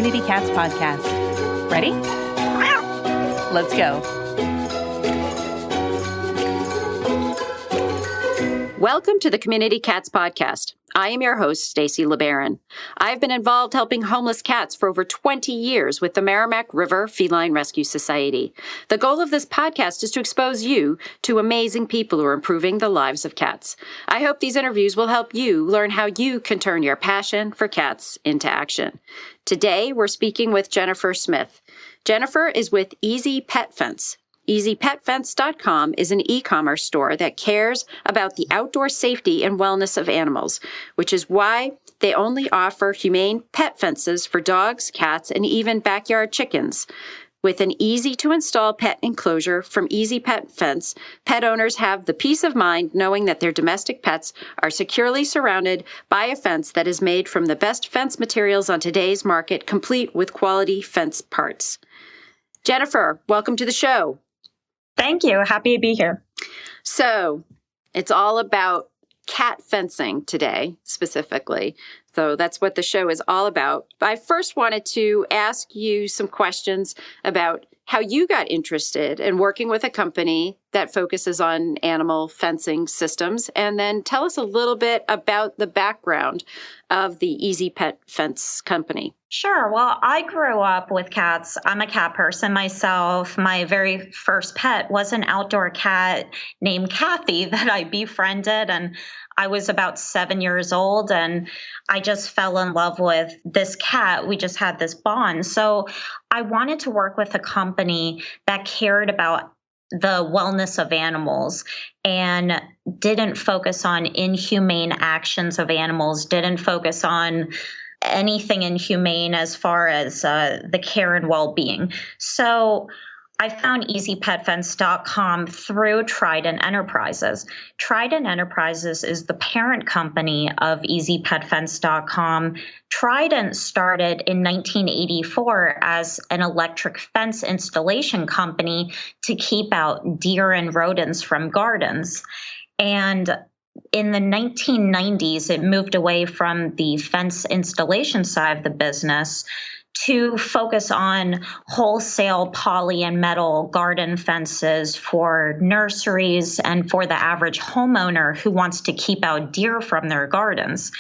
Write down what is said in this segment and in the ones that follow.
Community Cats podcast. Ready? Let's go. Welcome to the Community Cats podcast. I am your host, Stacy LeBaron. I've been involved helping homeless cats for over 20 years with the Merrimack River Feline Rescue Society. The goal of this podcast is to expose you to amazing people who are improving the lives of cats. I hope these interviews will help you learn how you can turn your passion for cats into action. Today, we're speaking with Jennifer Smith. Jennifer is with Easy Pet Fence. EasyPetFence.com is an e-commerce store that cares about the outdoor safety and wellness of animals, which is why they only offer humane pet fences for dogs, cats, and even backyard chickens. With an easy-to-install pet enclosure from Easy Pet Fence, pet owners have the peace of mind knowing that their domestic pets are securely surrounded by a fence that is made from the best fence materials on today's market, complete with quality fence parts. Jennifer, welcome to the show. Thank you. Happy to be here. So it's all about cat fencing today, specifically. So that's what the show is all about. I first wanted to ask you some questions about how you got interested in working with a company that focuses on animal fencing systems, and then tell us a little bit about the background of the Easy Pet Fence company. Sure. Well, I grew up with cats. I'm a cat person myself. My very first pet was an outdoor cat named Kathy that I befriended, and I was about 7 years old, and I just fell in love with this cat. We just had this bond. So I wanted to work with a company that cared about the wellness of animals and didn't focus on inhumane actions of animals, didn't focus on anything inhumane as far as the care and well-being. So I found EasyPetFence.com through Trident Enterprises. Trident Enterprises is the parent company of EasyPetFence.com. Trident started in 1984 as an electric fence installation company to keep out deer and rodents from gardens. And in the 1990s, it moved away from the fence installation side of the business to focus on wholesale poly and metal garden fences for nurseries and for the average homeowner who wants to keep out deer from their gardens.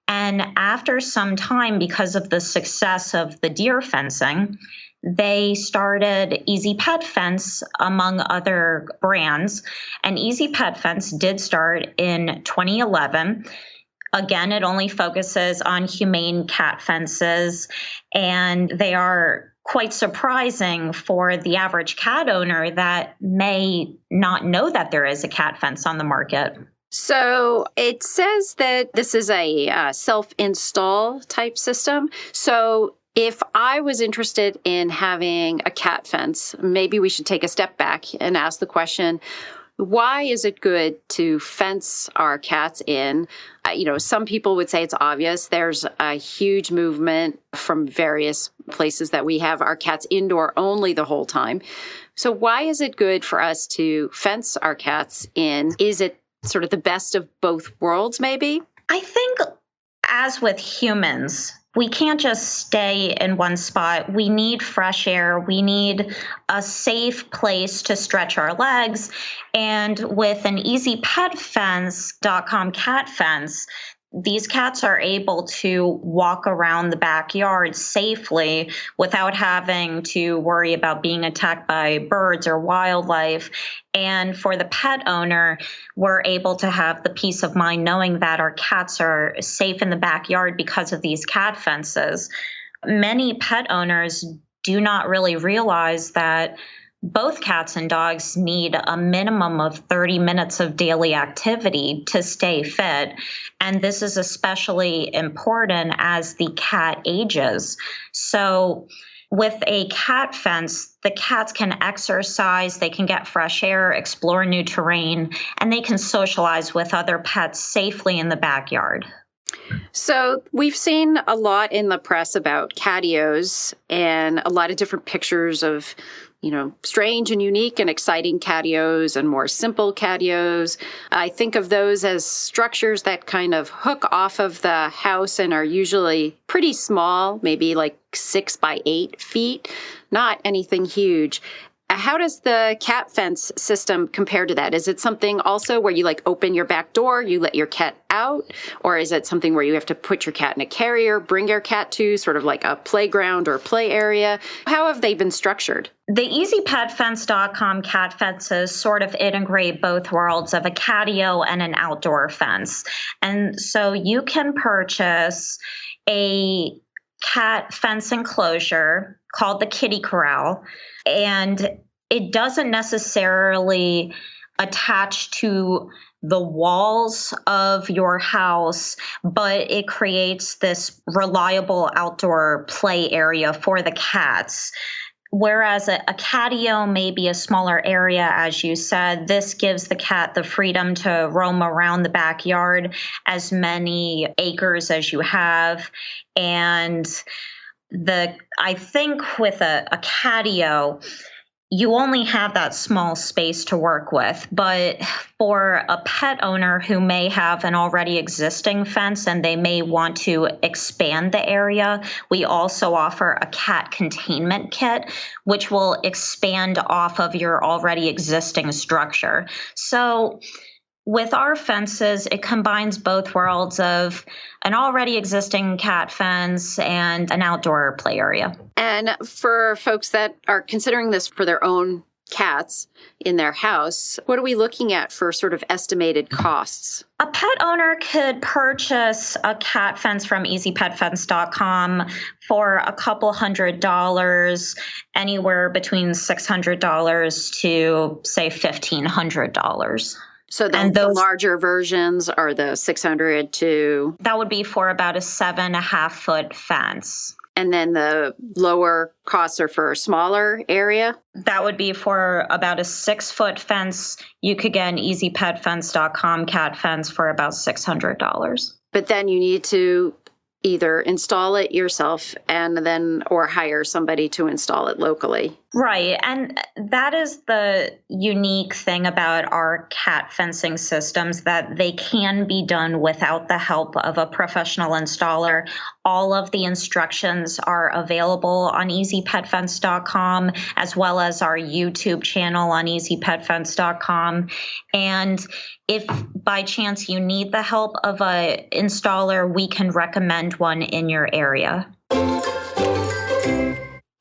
And after some time, because of the success of the deer fencing, they started Easy Pet Fence among other brands. And Easy Pet Fence did start in 2011. Again, it only focuses on humane cat fences, and they are quite surprising for the average cat owner that may not know that there is a cat fence on the market. So it says that this is a self-install type system. So if I was interested in having a cat fence, maybe we should take a step back and ask the question, why is it good to fence our cats in? Some people would say it's obvious. There's a huge movement from various places that we have our cats indoor only the whole time. So why is it good for us to fence our cats in? Is it sort of the best of both worlds, maybe? I think, as with humans, we can't just stay in one spot. We need fresh air. We need a safe place to stretch our legs. And with an EasyPetFence.com cat fence, these cats are able to walk around the backyard safely without having to worry about being attacked by birds or wildlife. And for the pet owner, we're able to have the peace of mind knowing that our cats are safe in the backyard because of these cat fences. Many pet owners do not really realize that both cats and dogs need a minimum of 30 minutes of daily activity to stay fit. And this is especially important as the cat ages. So with a cat fence, the cats can exercise, they can get fresh air, explore new terrain, and they can socialize with other pets safely in the backyard. So we've seen a lot in the press about catios and a lot of different pictures of strange and unique and exciting catios and more simple catios. I think of those as structures that kind of hook off of the house and are usually pretty small, maybe like 6 by 8 feet, not anything huge. How does the cat fence system compare to that? Is it something also where you open your back door, you let your cat out? Or is it something where you have to put your cat in a carrier, bring your cat to sort of like a playground or play area? How have they been structured? The EasyPetFence.com cat fences sort of integrate both worlds of a catio and an outdoor fence. And so you can purchase a cat fence enclosure called the kitty corral, and it doesn't necessarily attach to the walls of your house, but it creates this reliable outdoor play area for the cats. Whereas a catio may be a smaller area, as you said, this gives the cat the freedom to roam around the backyard as many acres as you have. And I think with a catio, you only have that small space to work with. But for a pet owner who may have an already existing fence and they may want to expand the area, we also offer a cat containment kit, which will expand off of your already existing structure. So with our fences, it combines both worlds of an already existing cat fence and an outdoor play area. And for folks that are considering this for their own cats in their house, what are we looking at for sort of estimated costs? A pet owner could purchase a cat fence from EasyPetFence.com for a couple $100, anywhere between $600 to, say, $1,500. So the larger versions are the 600 to... That would be for about a 7.5-foot fence. And then the lower costs are for a smaller area? That would be for about a 6-foot fence. You could get an EasyPetFence.com cat fence for about $600. But then you need to either install it yourself or hire somebody to install it locally. Right. And that is the unique thing about our cat fencing systems, that they can be done without the help of a professional installer. All of the instructions are available on EasyPetFence.com, as well as our YouTube channel on EasyPetFence.com. And if by chance you need the help of an installer, we can recommend one in your area.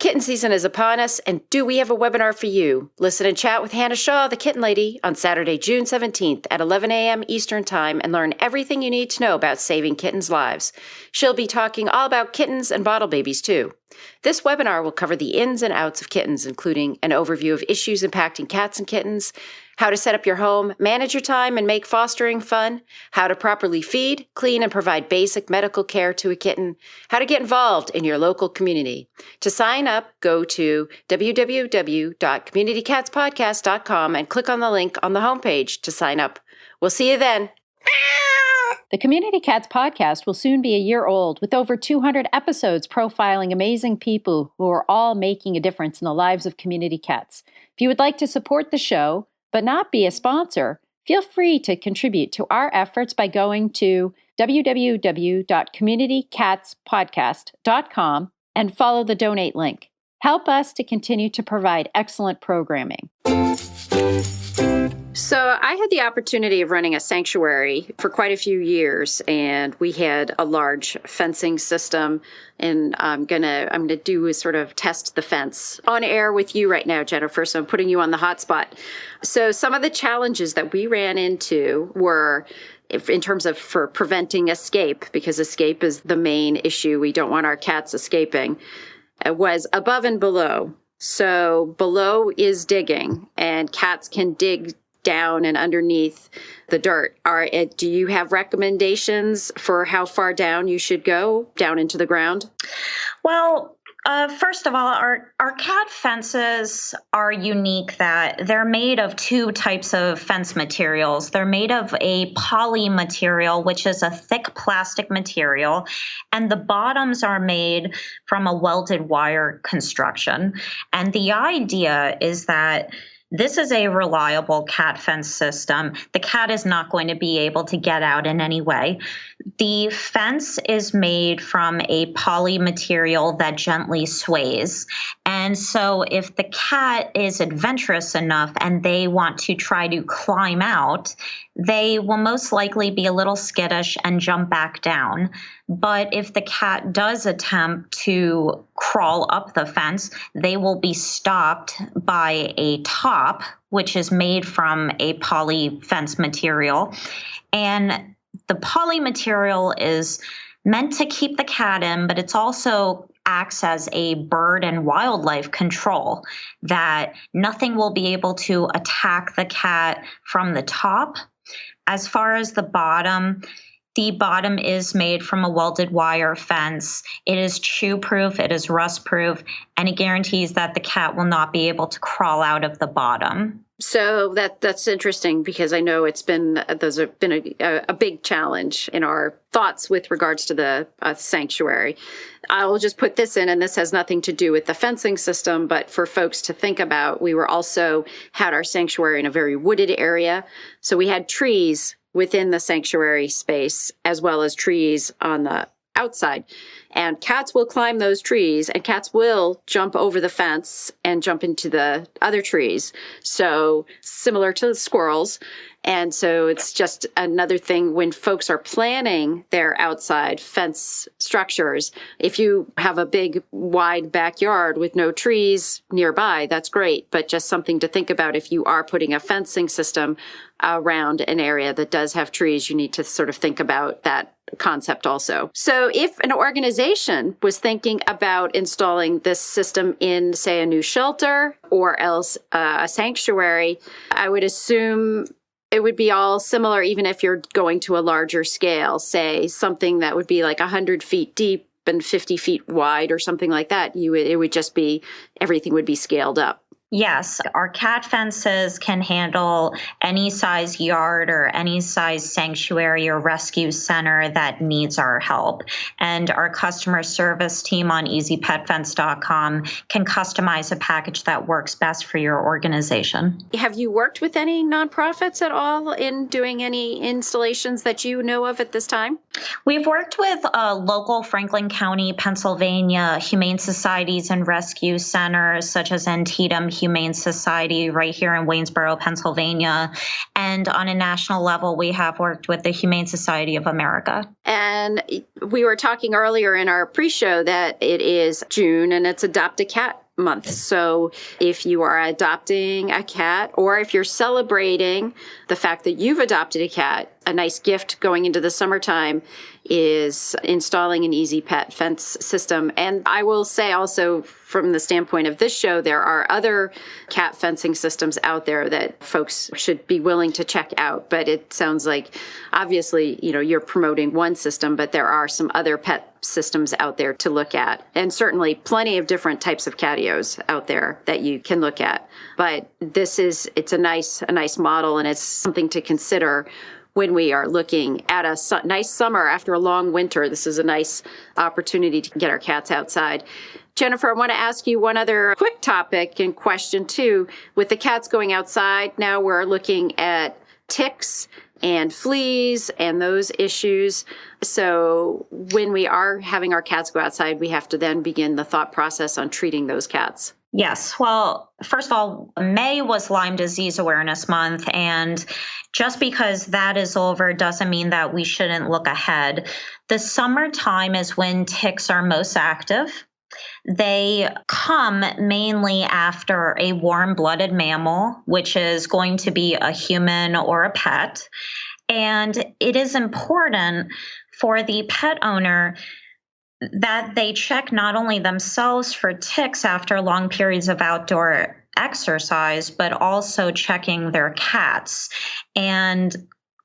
Kitten season is upon us, and do we have a webinar for you? Listen and chat with Hannah Shaw, the Kitten Lady, on Saturday, June 17th at 11 a.m. Eastern Time and learn everything you need to know about saving kittens' lives. She'll be talking all about kittens and bottle babies, too. This webinar will cover the ins and outs of kittens, including an overview of issues impacting cats and kittens, how to set up your home, manage your time, and make fostering fun, how to properly feed, clean, and provide basic medical care to a kitten, how to get involved in your local community. To sign up, go to www.communitycatspodcast.com and click on the link on the homepage to sign up. We'll see you then. The Community Cats podcast will soon be a year old, with over 200 episodes profiling amazing people who are all making a difference in the lives of community cats. If you would like to support the show, but not be a sponsor, feel free to contribute to our efforts by going to www.communitycatspodcast.com and follow the donate link. Help us to continue to provide excellent programming. So I had the opportunity of running a sanctuary for quite a few years, and we had a large fencing system, and I'm gonna do is sort of test the fence on air with you right now, Jennifer, so I'm putting you on the hot spot. So some of the challenges that we ran into were in terms of for preventing escape, because escape is the main issue. We don't want our cats escaping. It was above and below. So below is digging, and cats can dig down and underneath the dirt. Do you have recommendations for how far down you should go, down into the ground? Well, First of all, our cat fences are unique that they're made of two types of fence materials. They're made of a poly material, which is a thick plastic material, and the bottoms are made from a welded wire construction. And the idea is that this is a reliable cat fence system. The cat is not going to be able to get out in any way. The fence is made from a poly material that gently sways. And so if the cat is adventurous enough and they want to try to climb out, they will most likely be a little skittish and jump back down. But if the cat does attempt to crawl up the fence, they will be stopped by a top, which is made from a poly fence material. And the poly material is meant to keep the cat in, but it's also acts as a bird and wildlife control, that nothing will be able to attack the cat from the top. As far as the bottom is made from a welded wire fence. It is chew-proof, it is rust-proof, and it guarantees that the cat will not be able to crawl out of the bottom. So that's interesting, because I know those have been a big challenge in our thoughts with regards to the sanctuary. I will just put this in, and this has nothing to do with the fencing system, but for folks to think about, we were also had our sanctuary in a very wooded area. So we had trees within the sanctuary space, as well as trees on the outside. And cats will climb those trees, and cats will jump over the fence and jump into the other trees. So similar to the squirrels. And so it's just another thing when folks are planning their outside fence structures. If you have a big, wide backyard with no trees nearby, that's great. But just something to think about if you are putting a fencing system around an area that does have trees, you need to sort of think about that concept also. So if an organization was thinking about installing this system in, say, a new shelter or else a sanctuary, I would assume it would be all similar, even if you're going to a larger scale, say something that would be like 100 feet deep and 50 feet wide or something like that. It would just be, everything would be scaled up. Yes, our cat fences can handle any size yard or any size sanctuary or rescue center that needs our help. And our customer service team on easypetfence.com can customize a package that works best for your organization. Have you worked with any nonprofits at all in doing any installations that you know of at this time? We've worked with local Franklin County, Pennsylvania, humane societies and rescue centers such as Antietam Humane Society right here in Waynesboro, Pennsylvania. And on a national level, we have worked with the Humane Society of America. And we were talking earlier in our pre-show that it is June and it's Adopt a Cat month. So if you are adopting a cat, or if you're celebrating the fact that you've adopted a cat, a nice gift going into the summertime is installing an Easy Pet fence system. And I will say also, from the standpoint of this show, there are other cat fencing systems out there that folks should be willing to check out. But it sounds like, obviously, you're promoting one system, but there are some other pet systems out there to look at. And certainly plenty of different types of catios out there that you can look at. But it's a nice model, and it's something to consider when we are looking at a nice summer after a long winter. This is a nice opportunity to get our cats outside. Jennifer, I want to ask you one other quick topic and question too. With the cats going outside, now we're looking at ticks and fleas and those issues. So when we are having our cats go outside, we have to then begin the thought process on treating those cats. Yes. Well, first of all, May was Lyme Disease Awareness Month, and just because that is over doesn't mean that we shouldn't look ahead. The summertime is when ticks are most active. They come mainly after a warm-blooded mammal, which is going to be a human or a pet. And it is important for the pet owner that they check not only themselves for ticks after long periods of outdoor exercise, but also checking their cats. And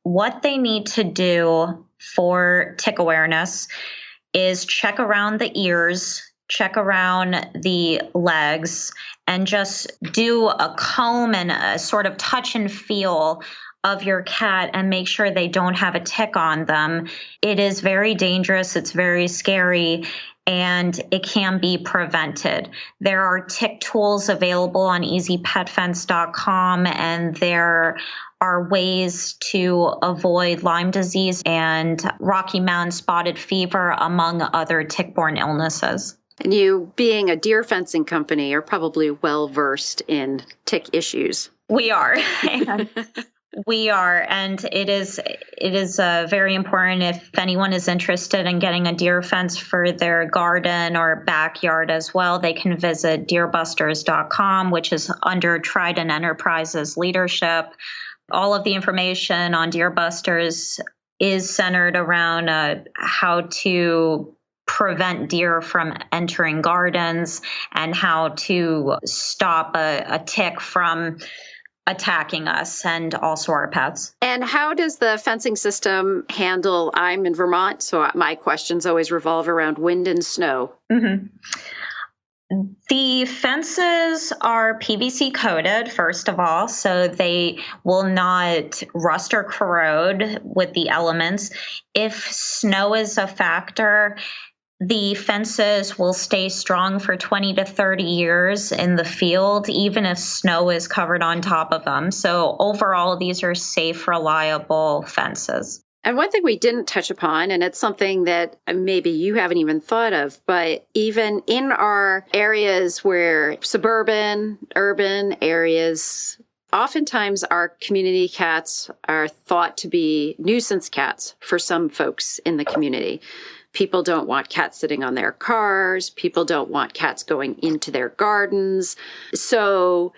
what they need to do for tick awareness is check around the ears check around the legs, and just do a comb and a sort of touch and feel of your cat and make sure they don't have a tick on them. It is very dangerous. It's very scary. And it can be prevented. There are tick tools available on easypetfence.com, and there are ways to avoid Lyme disease and Rocky Mountain spotted fever, among other tick-borne illnesses. And you, being a deer fencing company, are probably well-versed in tick issues. We are. We are, and it is very important. If anyone is interested in getting a deer fence for their garden or backyard as well, they can visit deerbusters.com, which is under Trident Enterprises leadership. All of the information on Deer Busters is centered around how to prevent deer from entering gardens and how to stop a tick from attacking us and also our pets. And how does the fencing system handle, I'm in Vermont, so my questions always revolve around wind and snow. Mm-hmm. The fences are PVC coated, first of all, so they will not rust or corrode with the elements. If snow is a factor, the fences will stay strong for 20 to 30 years in the field, even if snow is covered on top of them. So overall, these are safe, reliable fences. And one thing we didn't touch upon, and it's something that maybe you haven't even thought of, but even in our areas where suburban, urban areas, oftentimes our community cats are thought to be nuisance cats for some folks in the community. People don't want cats sitting on their cars. People don't want cats going into their gardens. So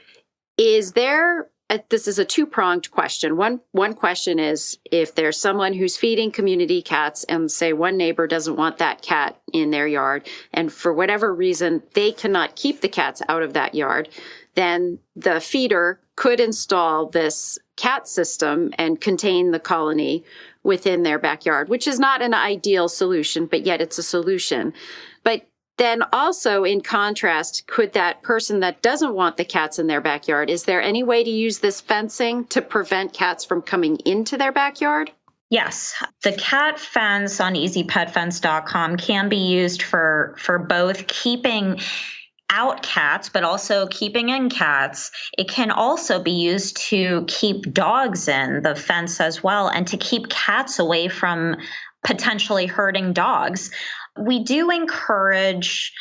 is there, this is a two-pronged question. One question is, if there's someone who's feeding community cats and say one neighbor doesn't want that cat in their yard, and for whatever reason they cannot keep the cats out of that yard, then the feeder could install this cat system and contain the colony within their backyard, which is not an ideal solution, but yet it's a solution. But then also, in contrast, could that person that doesn't want the cats in their backyard, is there any way to use this fencing to prevent cats from coming into their backyard? Yes. The cat fence on easypetfence.com can be used for both keeping out cats, but also keeping in cats. It can also be used to keep dogs in the fence as well, and to keep cats away from potentially hurting dogs. We do encourage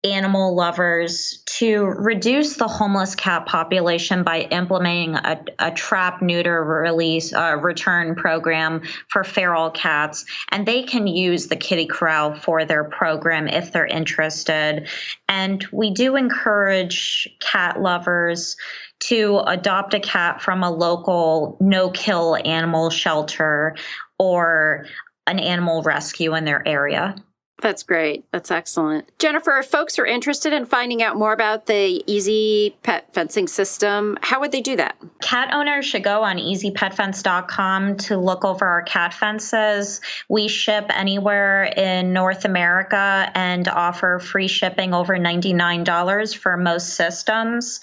animal lovers to reduce the homeless cat population by implementing a trap, neuter, release, return program for feral cats. And they can use the kitty corral for their program if they're interested. And we do encourage cat lovers to adopt a cat from a local no-kill animal shelter or an animal rescue in their area. That's great. That's excellent. Jennifer, if folks are interested in finding out more about the Easy Pet Fencing System, how would they do that? Cat owners should go on easypetfence.com to look over our cat fences. We ship anywhere in North America and offer free shipping over $99 for most systems.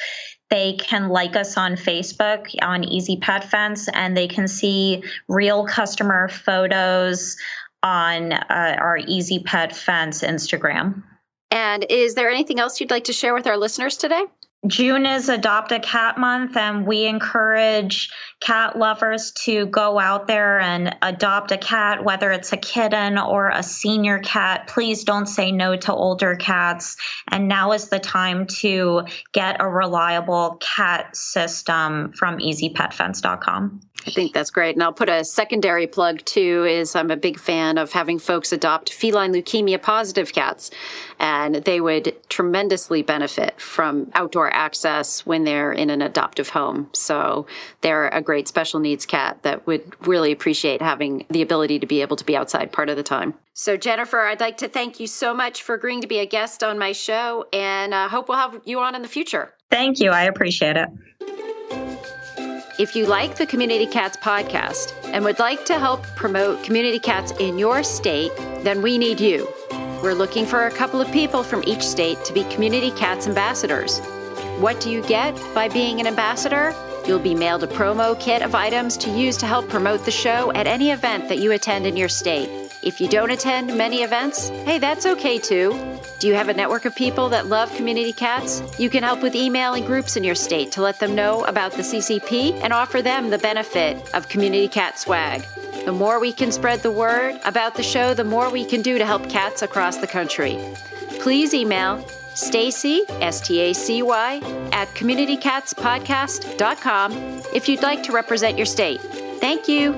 They can like us on Facebook on Easy Pet Fence, and they can see real customer photos on our Easy Pet Fence Instagram. And is there anything else you'd like to share with our listeners today? June is Adopt a Cat Month, and we encourage cat lovers to go out there and adopt a cat, whether it's a kitten or a senior cat. Please don't say no to older cats. And now is the time to get a reliable cat system from easypetfence.com. I think that's great. And I'll put a secondary plug too, is I'm a big fan of having folks adopt feline leukemia positive cats. And they would tremendously benefit from outdoor access when they're in an adoptive home. So they're a great special needs cat that would really appreciate having the ability to be able to be outside part of the time. So Jennifer, I'd like to thank you so much for agreeing to be a guest on my show, and hope we'll have you on in the future. Thank you. I appreciate it. If you like the Community Cats podcast and would like to help promote community cats in your state, then we need you. We're looking for a couple of people from each state to be Community Cats ambassadors. What do you get by being an ambassador? You'll be mailed a promo kit of items to use to help promote the show at any event that you attend in your state. If you don't attend many events, hey, that's okay too. Do you have a network of people that love Community Cats? You can help with emailing groups in your state to let them know about the CCP and offer them the benefit of Community Cat swag. The more we can spread the word about the show, the more we can do to help cats across the country. Please email Stacy, S-T-A-C-Y, at communitycatspodcast.com if you'd like to represent your state. Thank you.